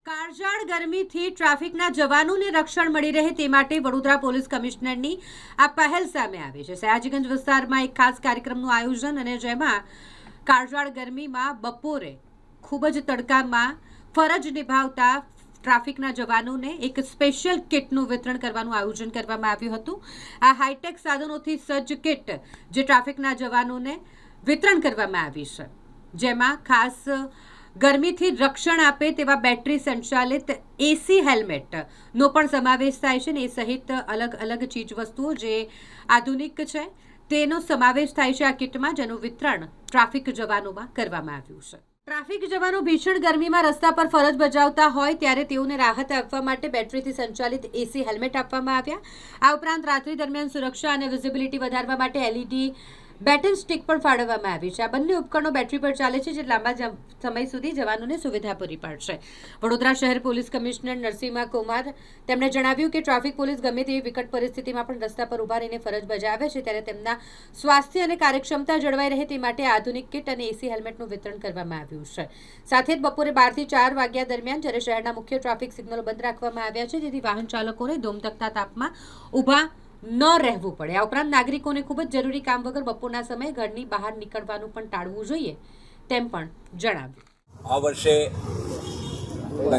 કાળઝાળ ગરમીથી ટ્રાફિકના જવાનોને રક્ષણ મળી રહે તે માટે વડોદરા પોલીસ કમિશનરની આ પહેલ સામે આવી છે। સયાજીગંજ વિસ્તારમાં એક ખાસ કાર્યક્રમનું આયોજન અને જેમાં કાળઝાળ ગરમીમાં બપોરે ખૂબ જ તડકામાં ફરજ નિભાવતા ટ્રાફિકના જવાનોને એક સ્પેશિયલ કિટનું વિતરણ કરવાનું આયોજન કરવામાં આવ્યું હતું। આ હાઈટેક સાધનોથી સજ્જ કિટ જે ટ્રાફિકના જવાનોને વિતરણ કરવામાં આવી છે, જેમાં ખાસ ગરમીથી રક્ષણ આપે તેવા બેટરી સંચાલિત એસી હેલ્મેટનો પણ સમાવેશ થાય છે ને એ સહિત અલગ અલગ ચીજવસ્તુઓ જે આધુનિક છે તેનો સમાવેશ થાય છે આ કિટમાં, જેનું વિતરણ ટ્રાફિક જવાનોમાં કરવામાં આવ્યું છે। ટ્રાફિક જવાનો ભીષણ ગરમીમાં રસ્તા પર ફરજ બજાવતા હોય ત્યારે તેઓને રાહત આપવા માટે બેટરીથી સંચાલિત એસી હેલ્મેટ આપવામાં આવ્યા। આ ઉપરાંત રાત્રિ દરમિયાન સુરક્ષા અને વિઝિબિલિટી વધારવા માટે એલઈડી બેટન સ્ટિક પણ ફાળવવામાં આવી છે। આ બંને ઉપકરણો બેટરી પર ચાલે છે, જે લાંબા સમય સુધી જવાનોને સુવિધા પૂરી પાડશે। વડોદરા શહેર પોલીસ કમિશનર નરસિંહા કુમાર તેમણે જણાવ્યું કે ટ્રાફિક પોલીસ ગમે તેવી વિકટ પરિસ્થિતિમાં પણ રસ્તા પર ઊભા રહીને ફરજ બજાવે છે, ત્યારે તેમના સ્વાસ્થ્ય અને કાર્યક્ષમતા જળવાઈ રહે તે માટે આધુનિક કિટ અને એસી હેલ્મેટનું વિતરણ કરવામાં આવ્યું છે। સાથે જ બપોરે 12 થી 4 વાગ્યા દરમિયાન જ્યારે શહેરના મુખ્ય ટ્રાફિક સિગ્નલો બંધ રાખવામાં આવ્યા છે, જેથી વાહન ચાલકોને ધોમધકતા તાપમાં ઊભા ન રહેવું પડે। આ ઉપરાંત નાગરિકોને ખૂબ જ જરૂરી કામ વગર બપોરના સમયે ઘરની બહાર નીકળવાનું પણ ટાળવું જોઈએ તેમ પણ જણાવ્યું। આ વર્ષે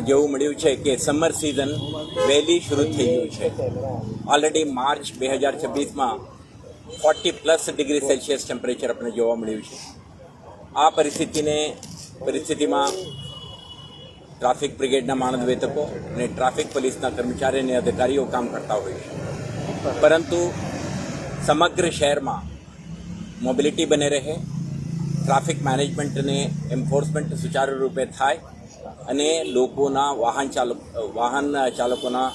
જેવું મળ્યું છે કે સમર સિઝન વહેલી શરૂ થઈ ગયું છે। ઓલરેડી માર્ચ 2026માં 40+ ડિગ્રી સેલ્સિયસ ટેમ્પરેચર આપણે જોવા મળ્યું છે। આ પરિસ્થિતિમાં ટ્રાફિક બ્રિગેડના માનદવેતકો અને ટ્રાફિક પોલીસના કર્મચારી અને અધિકારીઓ કામ કરતા હોય છે, પરંતુ સમગ્ર શહેરમાં મોબિલિટી બને રહે, ટ્રાફિક મેનેજમેન્ટ અને એન્ફોર્સમેન્ટ સુચારુ રૂપે થાય અને લોકોના વાહન ચાલકોના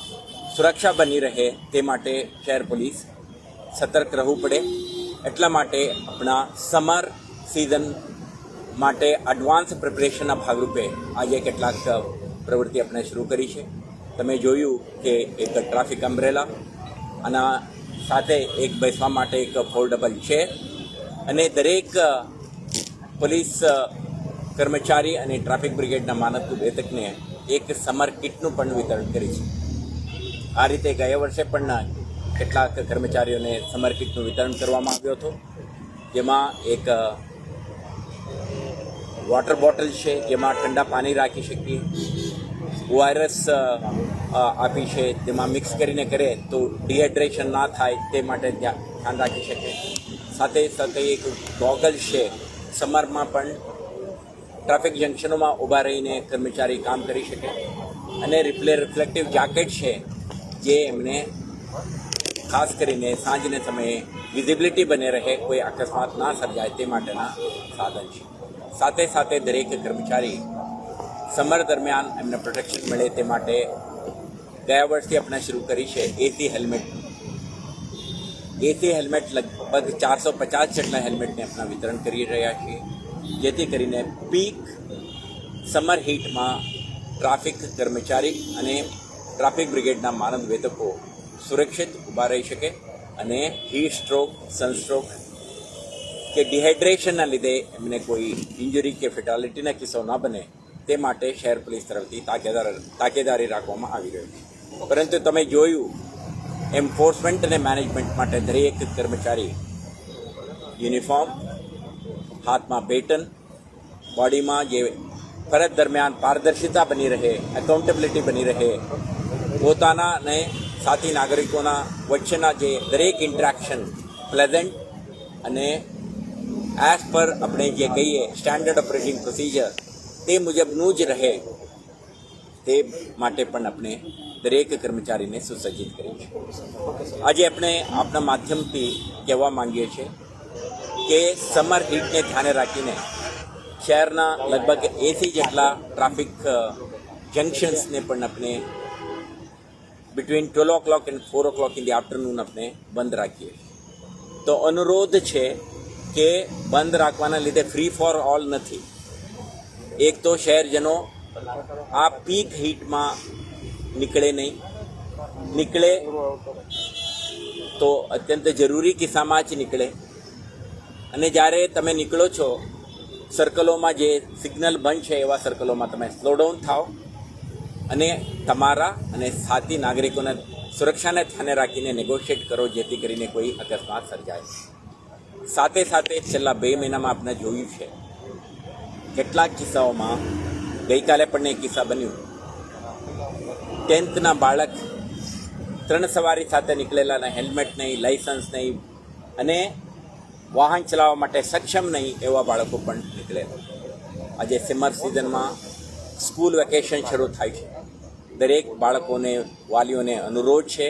સુરક્ષા બની રહે તે માટે શહેર પોલીસ સતર્ક રહેવું પડે। એટલા માટે આપણા સમર સિઝન માટે એડવાન્સ પ્રિપરેશનના ભાગરૂપે આજે કેટલાક પ્રવૃત્તિ આપણે શરૂ કરી છે। તમે જોયું કે એક ટ્રાફિક અમ્બ્રેલા અને સાથે એક બેસવા માટે એક ફોલ્ડેબલ ચેર અને દરેક પોલીસ કર્મચારી અને ટ્રાફિક બ્રિગેડના માનદવેતકને એક સમર કિટનું પણ વિતરણ કરી છે। આ રીતે ગયા વર્ષે પણ કેટલાક કર્મચારીઓને સમર કિટનું વિતરણ કરવામાં આવ્યું હતું, જેમાં એક વોટર બોટલ છે જેમાં ઠંડા પાણી રાખી શકીએ, ORS આપી છે તેમાં મિક્સ કરીને કરે તો ડિહાઇડ્રેશન ના થાય તે માટે ધ્યાન રાખી શકે। સાથે સાથે એક ગોગલ છે, સમરમાં પણ ટ્રાફિક જંકશનોમાં ઊભા રહીને કર્મચારી કામ કરી શકે, અને રિફ્લેક્ટિવ જેકેટ છે જે એમને ખાસ કરીને સાંજને સમયે વિઝિબિલિટી બને રહે, કોઈ અકસ્માત ના સર્જાય તે માટેના સાધન છે। સાથે સાથે દરેક કર્મચારી સમર દરમિયાન એમને પ્રોટેક્શન મળે તે માટે ગયા વર્ષથી આપણે શરૂ કરી છે એસી હેલ્મેટ લગભગ 450 જેટલા હેલ્મેટને આપણે વિતરણ કરી રહ્યા છીએ, જેથી કરીને પીક સમર હીટમાં ટ્રાફિક કર્મચારી અને ટ્રાફિક બ્રિગેડના માનદવેતકો સુરક્ષિત ઊભા રહી શકે અને હીટ સ્ટ્રોક, સનસ્ટ્રોક કે ડિહાઇડ્રેશનના લીધે એમને કોઈ ઇન્જરી કે ફેટાલિટીના કિસ્સો ન બને તે માટે શહેર પોલીસ તરફથી તાકેદારી રાખવામાં આવી રહી છે। પરંતુ તમે જોયું એન્ફોર્સમેન્ટ અને મેનેજમેન્ટ માટે દરેક કર્મચારી યુનિફોર્મ, હાથમાં બેટન, બોડીમાં જે ફરજ દરમિયાન પારદર્શિતા બની રહે, એકાઉન્ટેબિલિટી બની રહે, પોતાના અને સાથી નાગરિકોના વચ્ચેના જે દરેક ઇન્ટરેક્શન પ્લેઝન્ટ અને એઝ પર આપણે જે કહીએ સ્ટેન્ડર્ડ ઓપરેટિંગ પ્રોસિજર તે મુજબનું જ રહે તે માટે પણ આપણે દરેક કર્મચારીને સુસજ્જિત કરી છે। આજે આપણે આપણા માધ્યમથી કહેવા માંગીએ છીએ કે સમર હીટને ધ્યાને રાખીને શહેરના લગભગ 80 જેટલા ટ્રાફિક જંકશન્સને પણ આપણે between 12 o'clock and 4 o'clock in the afternoon આપણે બંધ રાખીએ। તો અનુરોધ છે કે બંધ રાખવાના લીધે ફ્રી ફોર ઓલ નથી। એક તો શહેરજનો આ પીક હીટમાં નીકળે તો અત્યંત જરૂરી કિસ્સામાં જ નીકળે, અને જ્યારે તમે નીકળો છો સર્કલોમાં જે સિગ્નલ બંધ છે એવા સર્કલોમાં તમે સ્લો ડાઉન થાઓ અને તમારા અને સાથી નાગરિકોના સુરક્ષાને ધ્યાને રાખીને નેગોશિએટ કરો, જેથી કરીને કોઈ અકસ્માત સર્જાય. સાથે સાથે છેલ્લા 2 મહિનામાં આપણે જોયું છે કેટલાક કિસ્સાઓમાં, ગઈકાલે પણ એક કિસ્સા બન્યું, 10th બાળક 3 સવારી સાથે નીકળેલા, હેલ્મેટ નહીં, લાઇસન્સ નહીં અને વાહન ચલાવવા માટે સક્ષમ નહીં એવા બાળકો પણ નીકળેલા. આજે સમર સિઝનમાં સ્કૂલ વેકેશન શરૂ થાય છે. દરેક બાળકોને, વાલીઓને અનુરોધ છે,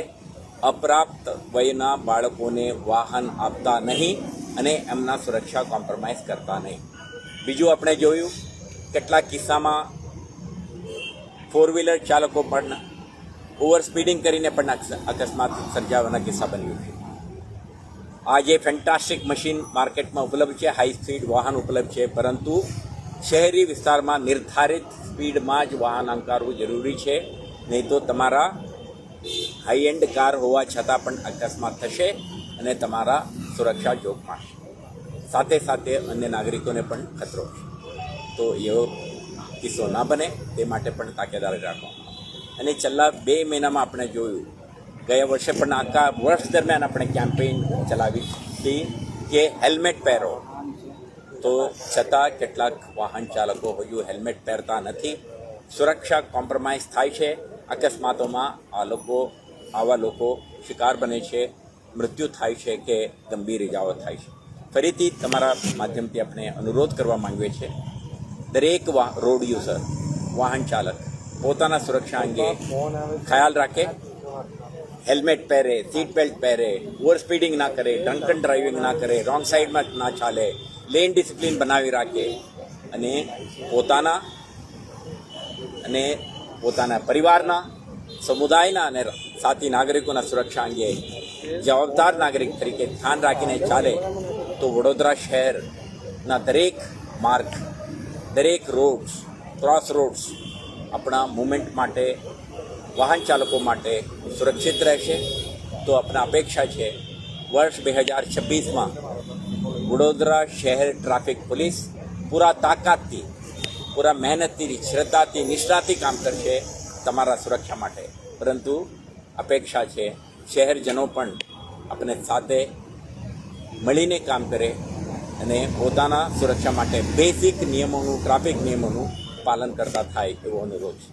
અપ્રાપ્ત વયના બાળકોને વાહન આપતા નહીં અને એમના સુરક્ષા કોમ્પ્રોમાઇઝ કરતા નહીં. બીજું આપણે જોયું કેટલાક કિસ્સામાં 4-વ્હીલર ચાલકો પણ ઓવર સ્પીડિંગ કરીને પણ અકસ્માત સર્જાવાના કિસ્સા બન્યું છે. આજે ફેન્ટાસ્ટિક મશીન માર્કેટમાં ઉપલબ્ધ છે, હાઈ સ્પીડ વાહન ઉપલબ્ધ છે, પરંતુ શહેરી વિસ્તારમાં નિર્ધારિત સ્પીડમાં જ વાહન હંકારવું જરૂરી છે, નહીં તો તમારા હાઈ એન્ડ કાર હોવા છતાં પણ અકસ્માત થશે અને તમારા સુરક્ષા જોખમાશે. સાથે સાથે અન્ય નાગરિકોને પણ ખતરો છે. તો એવો કિસ્સો ના બને તે માટે પણ તાકેદારી રાખો. અને છેલ્લા 2 મહિનામાં આપણે જોયું, ગયા વર્ષે પણ આખા વર્ષ દરમિયાન આપણે કેમ્પેઇન ચલાવી હતી કે હેલ્મેટ પહેરો, તો છતાં કેટલાક વાહન ચાલકો હજુ હેલ્મેટ પહેરતા નથી. સુરક્ષા કોમ્પ્રોમાઇઝ થાય છે. અકસ્માતોમાં આવા લોકો શિકાર બને છે, મૃત્યુ થાય છે કે ગંભીર ઇજાઓ થાય છે. ફરીથી તમારા માધ્યમથી આપણે અનુરોધ કરવા માંગીએ છીએ, દરેક રોડ યુઝર, વાહન ચાલક પોતાના સુરક્ષા અંગે ખ્યાલ રાખે, હેલ્મેટ પહેરે, સીટ બેલ્ટ પહેરે, ઓવર સ્પીડિંગ ના કરે, ડ્રંકન ડ્રાઇવિંગ ના કરે, રોંગ સાઈડમાં ના ચાલે, લેન ડિસિપ્લિન બનાવી રાખે અને પોતાના પરિવારના, સમુદાયના અને સાથી નાગરિકોના સુરક્ષા અંગે જવાબદાર નાગરિક તરીકે ધ્યાન રાખીને ચાલે તો વડોદરા શહેરના દરેક માર્ગ, દરેક રોડ્સ, ક્રોસ રોડ્સ આપણા મુવમેન્ટ માટે, વાહન ચાલકો માટે સુરક્ષિત રહેશે. તો આપણા અપેક્ષા છે વર્ષ 2026માં વડોદરા શહેર ટ્રાફિક પોલીસ પૂરા તાકાતથી, પૂરા મહેનતથી, શ્રદ્ધાથી, નિષ્ઠાથી કામ કરશે તમારા સુરક્ષા માટે. પરંતુ અપેક્ષા છે શહેરજનો પણ આપણે સાથે મળીને કામ કરે અને પોતાના સુરક્ષા માટે બેઝિક નિયમોનું, ટ્રાફિક નિયમોનું પાલન કરતા થાય એવો અનુરોધ છે.